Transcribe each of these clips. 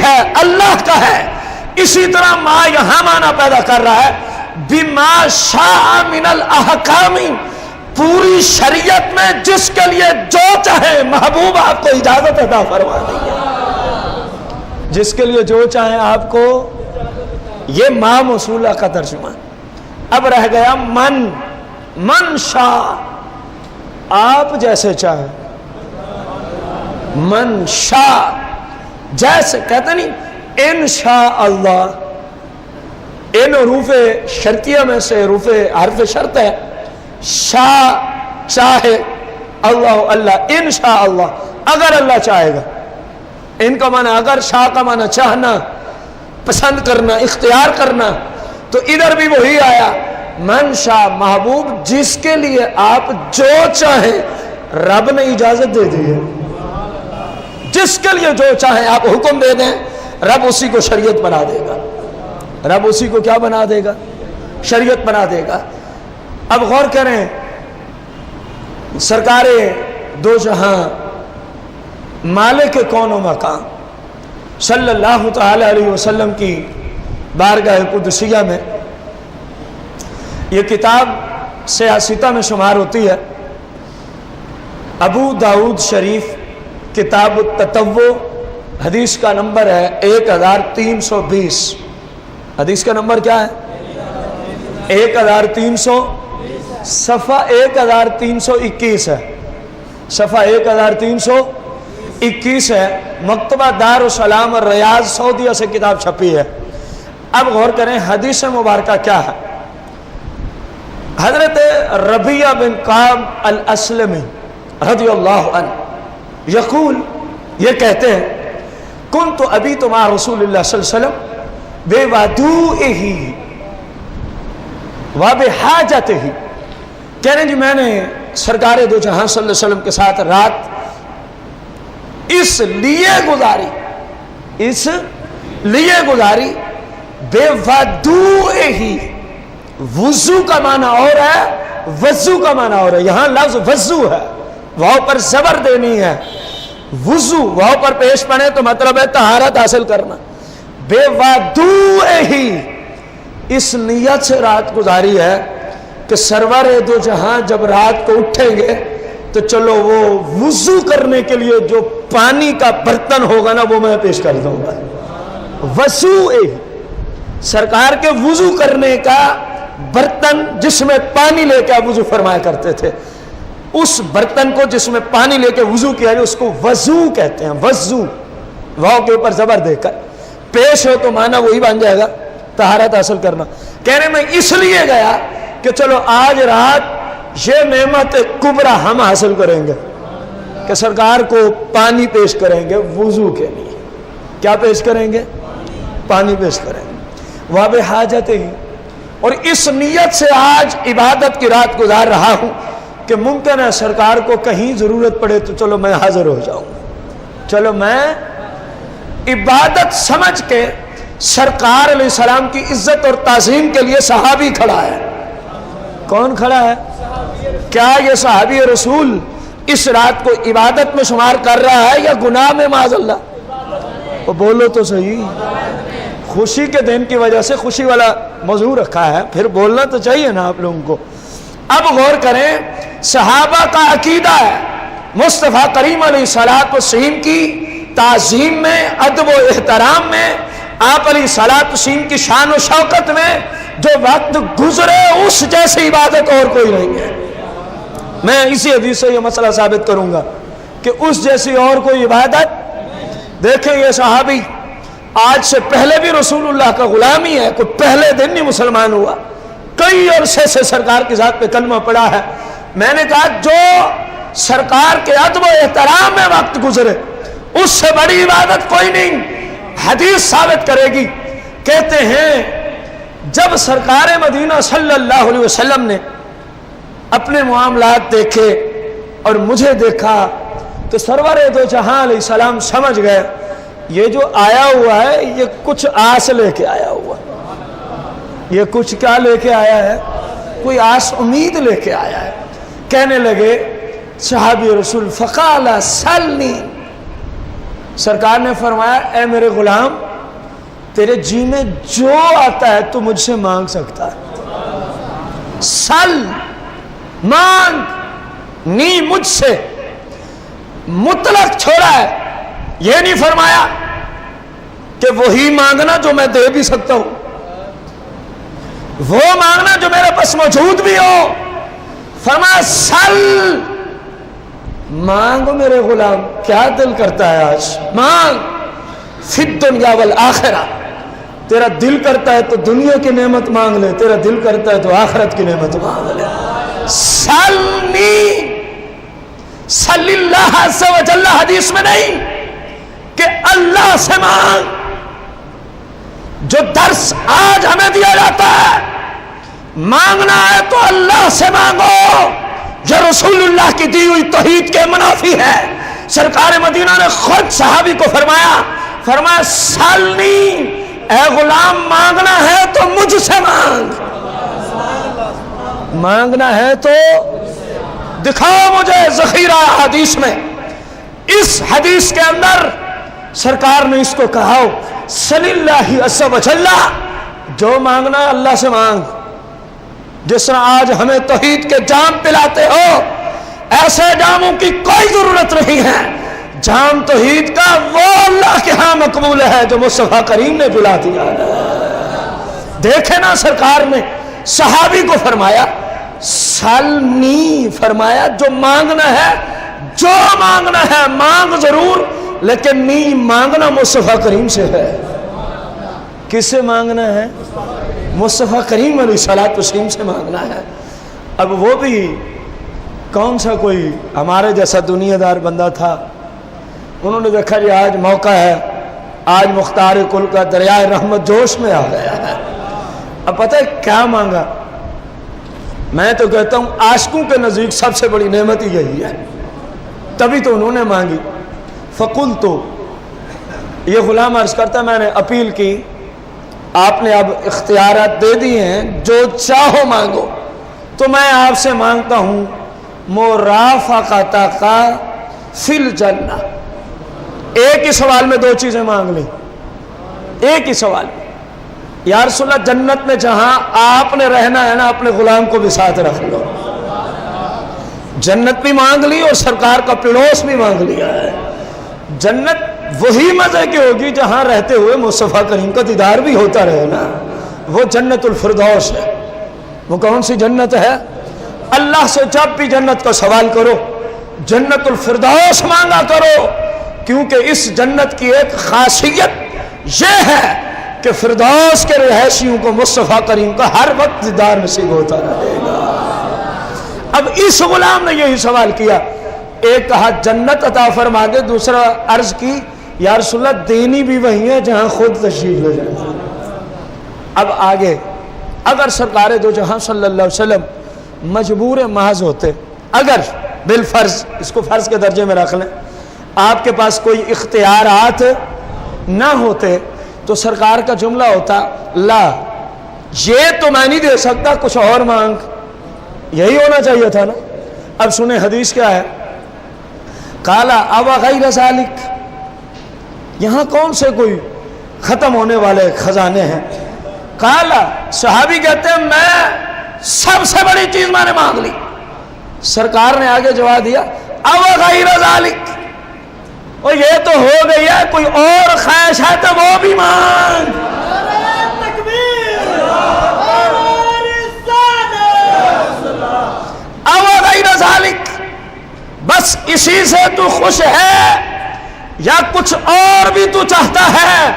ہے اللہ کا ہے. اسی طرح ما یہاں معنی پیدا کر رہا ہے بما شاء من الاحکام، پوری شریعت میں جس کے لیے جو چاہے محبوب آپ کو اجازت عطا فرما دی ہے. جس کے لیے جو چاہیں آپ کو، یہ ما موصولہ کا ترجمہ. اب رہ گیا من شاء، آپ جیسے چاہیں. من شاء جیسے کہتے نہیں انشاء اللہ، ان حروف شرطیہ میں سے حروف حرف شرط ہے. شاء چاہے، اللہ اللہ، انشاء اللہ اگر اللہ چاہے گا. ان کا معنی اگر، شاء کا معنی چاہنا، پسند کرنا، اختیار کرنا. تو ادھر بھی وہی آیا من شاء، محبوب جس کے لیے آپ جو چاہیں رب نے اجازت دے دی ہے. جس کے لیے جو چاہیں آپ حکم دے دیں، رب اسی کو شریعت بنا دے گا. رب اسی کو کیا بنا دے گا؟ شریعت بنا دے گا. اب غور کریں، سرکار دو جہاں مالک کون و مکان صلی اللہ تعالی علیہ وسلم کی بارگاہ قدسیہ میں، یہ کتاب سیاستہ میں شمار ہوتی ہے. ابو داؤد شریف کتاب التتوع، حدیث کا نمبر ہے 1320. حدیث کا نمبر کیا ہے؟ 1300، صفحہ 1321 ہے. صفحہ 1321 ہے. مکتبہ دارالسلام الریاض سعودیہ سے کتاب چھپی ہے. اب غور کریں حدیث مبارکہ کیا ہے. حضرت ربیعہ بن کعب الاسلمی رضی اللہ عنہ یقول، یہ کہتے ہیں کنت ابیت مع رسول اللہ صلی اللہ علیہ وسلم بودوئہ وبحاجتہ. کہہ رہے ہیں جی میں نے سرکار دو جہاں صلی اللہ علیہ وسلم کے ساتھ رات اس لیے گزاری بے ودوئہ. وضو کا معنی اور ہے، وضو کا معنی اور ہے. یہاں لفظ وضو ہے، واو پر زبر دینی ہے. وضو واو پر پیش پڑے تو مطلب ہے طہارت حاصل کرنا. بے ودوئہ، اس نیت سے رات گزاری ہے کہ سرور دو جہاں جب رات کو اٹھیں گے تو چلو وہ وضو کرنے کے لیے جو پانی کا برتن ہوگا نا وہ میں پیش کر دوں گا. وضوئہ، سرکار کے وضو کرنے کا برتن جس میں پانی لے کے آپ وضو فرمایا کرتے تھے، اس برتن کو جس میں پانی لے کے وضو کیا جائے اس کو وضو کہتے ہیں. وضو واو کے اوپر زبر دے کر پیش ہو تو معنی وہی بن جائے گا طہارت حاصل کرنا. کہہ رہے میں اس لیے گیا کہ چلو آج رات یہ نعمت کبریٰ ہم حاصل کریں گے کہ سرکار کو پانی پیش کریں گے وضو کے لیے. کیا پیش کریں گے؟ پانی پیش کریں گے. واب حاجت ہی، اور اس نیت سے آج عبادت کی رات گزار رہا ہوں کہ ممکن ہے سرکار کو کہیں ضرورت پڑے تو چلو میں حاضر ہو جاؤں. چلو میں عبادت سمجھ کے سرکار علیہ السلام کی عزت اور تعظیم کے لیے صحابی کھڑا ہے. کون کھڑا ہے؟ کیا یہ صحابی رسول اس رات کو عبادت میں شمار کر رہا ہے یا گناہ میں معاذ اللہ؟ وہ بولو تو صحیح. خوشی کے دن کی وجہ سے خوشی والا موضوع رکھا ہے، پھر بولنا تو چاہیے نا آپ لوگوں کو. اب غور کریں، صحابہ کا عقیدہ ہے مصطفیٰ کریم علیہ الصلوۃ والسلام کی تعظیم میں، ادب و احترام میں، آپ علیہ الصلوۃ والسلام کی شان و شوکت میں جو وقت گزرے اس جیسی عبادت اور کوئی نہیں ہے. میں اسی حدیث سے یہ مسئلہ ثابت کروں گا کہ اس جیسی اور کوئی عبادت. دیکھیں یہ صحابی آج سے پہلے بھی رسول اللہ کا غلامی ہے، کوئی پہلے دن نہیں مسلمان ہوا، کئی عرصے سے سرکار کی ذات پہ کلمہ پڑا ہے. میں نے کہا جو سرکار کے ادب و احترام میں وقت گزرے اس سے بڑی عبادت کوئی نہیں. حدیث ثابت کرے گی. کہتے ہیں جب سرکار مدینہ صلی اللہ علیہ وسلم نے اپنے معاملات دیکھے اور مجھے دیکھا تو سرور دو جہاں علیہ السلام سمجھ گئے یہ جو آیا ہوا ہے یہ کچھ آس لے کے آیا ہوا، یہ کچھ کیا لے کے آیا ہے؟ کوئی آس امید لے کے آیا ہے. کہنے لگے صحابی رسول فقال سلنی، سرکار نے فرمایا اے میرے غلام تیرے جی میں جو آتا ہے تو مجھ سے مانگ سکتا ہے، سل مانگ، نی مجھ سے مطلق چھوڑا ہے، یہ نہیں فرمایا کہ وہی مانگنا جو میں دے بھی سکتا ہوں، وہ مانگنا جو میرے پاس موجود بھی ہو، فرمایا سل مانگو میرے غلام، کیا دل کرتا ہے آج مانگ، فی الدنیا والآخرہ، تیرا دل کرتا ہے تو دنیا کی نعمت مانگ لے، تیرا دل کرتا ہے تو آخرت کی نعمت مانگ لے، سلنی صلی اللہ عز و جل حدیث میں نہیں کہ اللہ سے مانگ، جو درس آج ہمیں دیا جاتا ہے مانگنا ہے تو اللہ سے مانگو، یہ رسول اللہ کی دی ہوئی توحید کے منافی ہے۔ سرکار مدینہ نے خود صحابی کو فرمایا سالنی، اے غلام مانگنا ہے تو مجھ سے مانگ، مانگنا ہے تو دکھاؤ مجھے ذخیرہ حدیث میں۔ اس حدیث کے اندر سرکار نے اس کو کہا صلی اللہ عز و جل، جو مانگنا ہے اللہ سے مانگ، جس طرح آج ہمیں توحید کے جام پلاتے ہو، ایسے جاموں کی کوئی ضرورت نہیں ہے، جام توحید کا وہ اللہ کے ہاں مقبول ہے جو مصطفیٰ کریم نے پلا دیا۔ دیکھیں نا سرکار نے صحابی کو فرمایا سلنی، فرمایا جو مانگنا ہے، جو مانگنا ہے مانگ ضرور، لیکن نہیں مانگنا مصطفیٰ کریم سے ہے۔ کس سے مانگنا ہے؟ مصطفیٰ کریم علیہ الصلوۃ والسلام سے مانگنا ہے۔ اب وہ بھی کون سا کوئی ہمارے جیسا دنیا دار بندہ تھا، انہوں نے دیکھا جی آج موقع ہے، آج مختار کل کا دریائے رحمت جوش میں آ گیا ہے، اب پتہ ہے کیا مانگا؟ میں تو کہتا ہوں عاشقوں کے نزدیک سب سے بڑی نعمت ہی یہی ہے، تبھی تو انہوں نے مانگی۔ فقلت، یہ غلام عرض کرتا میں نے اپیل کی، آپ نے اب اختیارات دے دیے ہیں، جو چاہو مانگو، تو میں آپ سے مانگتا ہوں مرافقتک فی الجنہ۔ ایک ہی سوال میں دو چیزیں مانگ لیں، ایک ہی سوال میں، یا رسول اللہ جنت میں جہاں آپ نے رہنا ہے نا، اپنے غلام کو بھی ساتھ رکھ لو، جنت بھی مانگ لی اور سرکار کا پڑوس بھی مانگ لیا ہے۔ جنت وہی مزے کی ہوگی جہاں رہتے ہوئے مصطفیٰ کریم کا دیدار بھی ہوتا رہے نا، وہ جنت الفردوس ہے۔ وہ کون سی جنت ہے؟ اللہ سے جب بھی جنت کا سوال کرو جنت الفردوس مانگا کرو، کیونکہ اس جنت کی ایک خاصیت یہ ہے کہ فردوس کے رہائشیوں کو مصطفیٰ کریم کا ہر وقت دیدار نصیب ہوتا رہے گا۔ اب اس غلام نے یہی سوال کیا، ایک کہا جنت عطا فرما دے، دوسرا عرض کی یا رسول اللہ دینی بھی وہی ہے جہاں خود تشریف لے جائے۔ اب آگے اگر سرکار دو جہاں صلی اللہ علیہ وسلم مجبور محض ہوتے، اگر بالفرض، اس کو فرض کے درجے میں رکھ لیں، آپ کے پاس کوئی اختیارات نہ ہوتے تو سرکار کا جملہ ہوتا لا، یہ تو میں نہیں دے سکتا، کچھ اور مانگ، یہی ہونا چاہیے تھا نا۔ اب سنیں حدیث کیا ہے، قالا او غیر ذالک، یہاں کون سے کوئی ختم ہونے والے خزانے ہیں؟ قالا، صحابی کہتے ہیں میں سب سے بڑی چیز میں نے مانگ لی۔ سرکار نے آگے جواب دیا او غیر ذالک، اور یہ تو ہو گئی ہے، کوئی اور خواہش ہے تو وہ بھی مانگ۔ او غیر ذالک، بس اسی سے تو خوش ہے یا کچھ اور بھی تو چاہتا ہے؟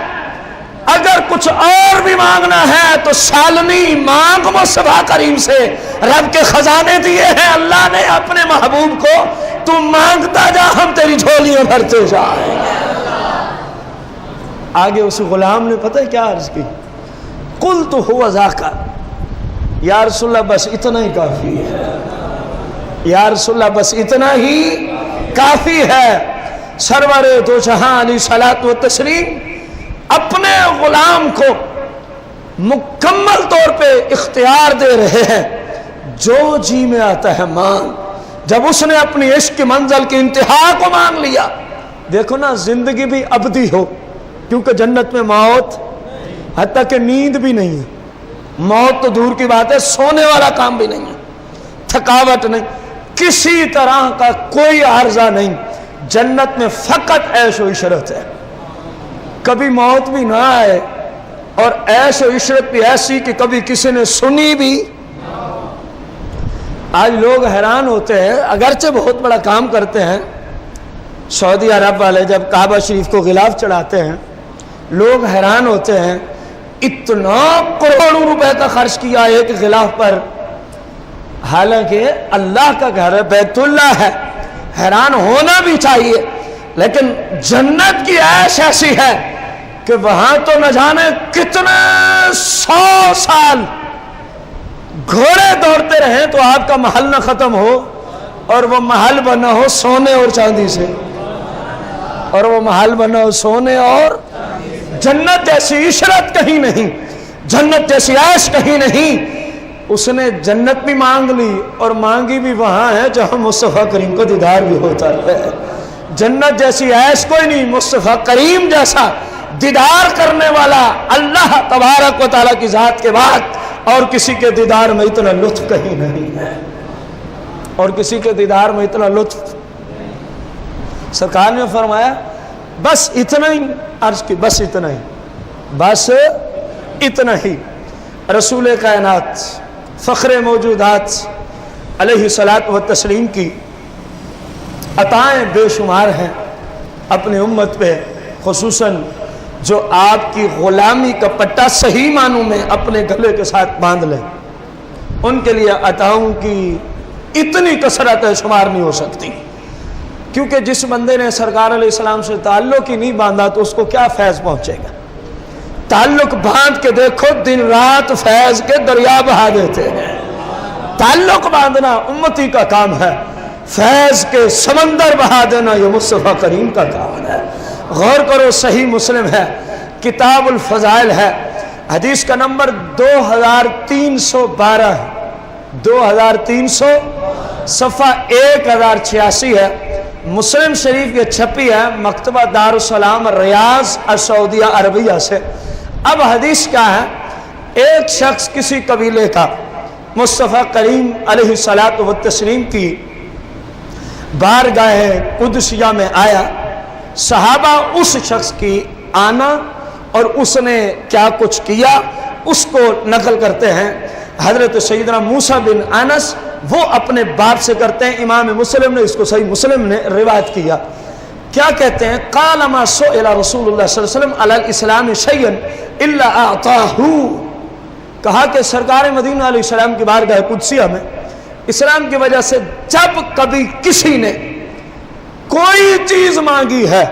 اگر کچھ اور بھی مانگنا ہے تو سالنی مانگ مصطفیٰ کریم سے، رب کے خزانے دیے ہیں اللہ نے اپنے محبوب کو، تو مانگتا جا، ہم تیری جھولیاں بھرتے جائیں۔ آگے اس غلام نے پتہ ہے کیا عرض کی؟ قلت هو ذاک، یا رسول اللہ بس اتنا ہی کافی ہے، یا رسول اللہ بس اتنا ہی کافی ہے۔ سرور دو جہاں علیہ صلوۃ و تسلیم اپنے غلام کو مکمل طور پہ اختیار دے رہے ہیں، جو جی میں آتا ہے مانگ۔ جب اس نے اپنی عشق کی منزل کی انتہا کو مانگ لیا، دیکھو نا زندگی بھی ابدی ہو، کیونکہ جنت میں موت حتیٰ کہ نیند بھی نہیں ہے، موت تو دور کی بات ہے، سونے والا کام بھی نہیں ہے، تھکاوٹ نہیں، کسی طرح کا کوئی عارضہ نہیں، جنت میں فقط عیش و عشرت ہے، کبھی موت بھی نہ آئے، اور عیش و عشرت بھی ایسی کہ کبھی کسی نے سنی بھی۔ آج لوگ حیران ہوتے ہیں، اگرچہ بہت بڑا کام کرتے ہیں، سعودی عرب والے جب کعبہ شریف کو غلاف چڑھاتے ہیں لوگ حیران ہوتے ہیں، اتنا کروڑوں روپے کا خرچ کیا ایک غلاف پر، حالانکہ اللہ کا گھر ہے، بیت اللہ ہے، حیران ہونا بھی چاہیے، لیکن جنت کی عیش ایسی ہے کہ وہاں تو نہ جانے کتنے 100 سال گھوڑے دوڑتے رہیں تو آپ کا محل نہ ختم ہو، اور وہ محل بنا ہو سونے اور چاندی سے، اور وہ محل بنا ہو سونے اور جنت جیسی عشرت کہیں نہیں، جنت جیسی عیش کہیں نہیں۔ اس نے جنت بھی مانگ لی اور مانگی بھی وہاں ہے جہاں مصطفیٰ کریم کو دیدار بھی ہوتا ہے۔ جنت جیسی عیش کوئی نہیں، مصطفیٰ کریم جیسا دیدار کرنے والا اللہ تبارک و تعالیٰ کی ذات کے بعد اور کسی کے دیدار میں اتنا لطف کہیں نہیں ہے، اور کسی کے دیدار میں اتنا لطف۔ سرکار نے فرمایا بس اتنا ہی، عرض کی بس اتنا ہی، بس اتنا ہی۔ رسول کائنات فخر موجودات علیہ الصلاۃ والتسلیم کی عطائیں بے شمار ہیں اپنی امت پہ، خصوصاً جو آپ کی غلامی کا پٹا صحیح معنوں میں اپنے گلے کے ساتھ باندھ لیں، ان کے لیے عطاؤں کی اتنی کثرت ہے شمار نہیں ہو سکتی، کیونکہ جس بندے نے سرکار علیہ السلام سے تعلق ہی نہیں باندھا تو اس کو کیا فیض پہنچے گا؟ تعلق باندھ کے دیکھو، دن رات فیض کے دریا بہا دیتے ہیں۔ تعلق باندھنا امتی کا کام ہے، فیض کے سمندر بہا دینا یہ مصطفیٰ کریم کا کام ہے۔ غور کرو، صحیح مسلم ہے، کتاب الفضائل ہے، حدیث کا نمبر 2312 ہے، 2300 صفحہ 1086 ہے، مسلم شریف یہ چھپی ہے مکتبہ دارالسلام ریاض السعودیہ عربیہ سے۔ اب حدیث کیا ہے؟ ایک شخص کسی قبیلے کا مصطفیٰ کریم علیہ الصلاۃ والتسلیم کی بارگاہ قدسیہ میں آیا، صحابہ اس شخص کی آنا اور اس نے کیا کچھ کیا اس کو نقل کرتے ہیں۔ حضرت سیدنا موسیٰ بن انس وہ اپنے باپ سے کرتے ہیں، امام مسلم نے اس کو صحیح مسلم نے روایت کیا۔ کیا کہتے ہیں؟ قال ما سئل رسول اللہ صلی اللہ علیہ وسلم علی الاسلام شیئا الا اعطاہ، کہا کہ سرکار مدینہ علیہ السلام کی بارگاہ قدسیہ میں اسلام کی وجہ سے جب کبھی کسی نے کوئی چیز مانگی ہے،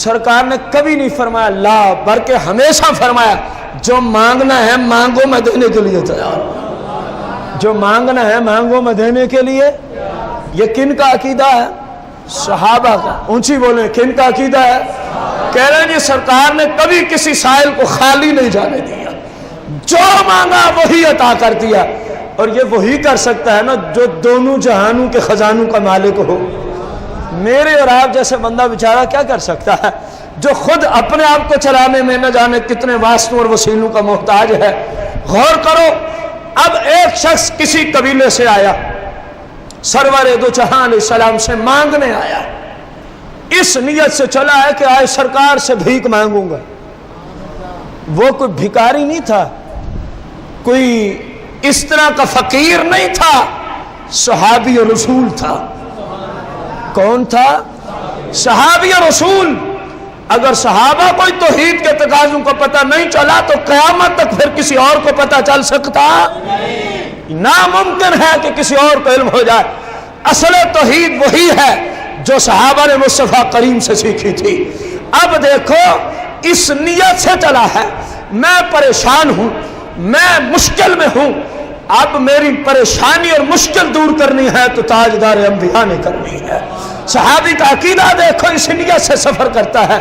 سرکار نے کبھی نہیں فرمایا لا، بلکہ ہمیشہ فرمایا جو مانگنا ہے مانگو میں دینے کے لیے تیار ہوں، جو مانگنا ہے مانگو میں دینے کے لیے۔ یہ کن کا عقیدہ ہے؟ صحابہ کا۔ اونچی بولیں، کن کا عقیدہ ہے؟ کہہ رہے ہیں جی سرکار نے کبھی کسی سائل کو خالی نہیں جانے دیا، جو مانگا وہی عطا کر دیا، اور یہ وہی کر سکتا ہے نا جو دونوں جہانوں کے خزانوں کا مالک ہو۔ میرے اور آپ جیسے بندہ بیچارہ کیا کر سکتا ہے جو خود اپنے آپ کو چلانے میں نہ جانے کتنے واسطوں اور وسیلوں کا محتاج ہے۔ غور کرو، اب ایک شخص کسی قبیلے سے آیا، سرور دو جہاں علیہ السلام سے مانگنے آیا، اس نیت سے چلا ہے کہ آج سرکار سے بھیک مانگوں گا۔ وہ کوئی بھکاری نہیں تھا، کوئی اس طرح کا فقیر نہیں تھا، صحابی رسول تھا۔ کون تھا؟ صحابی رسول۔ اگر صحابہ کوئی توحید کے تقاضوں کو پتہ نہیں چلا تو قیامت تک پھر کسی اور کو پتہ چل سکتا؟ ناممکن ہے کہ کسی اور کو علم ہو جائے۔ اصل توحید وہی ہے جو صحابہ نے مصطفیٰ کریم سے سیکھی تھی۔ اب دیکھو اس نیت سے چلا ہے، میں پریشان ہوں، میں مشکل میں ہوں، اب میری پریشانی اور مشکل دور کرنی ہے تو تاجدار انبیاء نے کرنی ہے۔ صحابی کا عقیدہ دیکھو، اس نیت سے سفر کرتا ہے،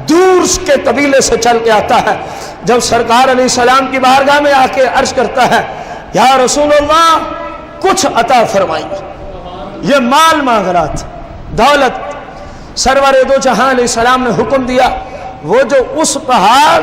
دور کے قبیلے سے چل کے آتا ہے، جب سرکار علیہ السلام کی بارگاہ میں آ کے عرض کرتا ہے یا رسول اللہ کچھ عطا فرمائیے۔ یہ مال مانگ رہا تھا، دولت۔ سرور دو جہاں علیہ السلام نے حکم دیا، وہ جو اس پہاڑ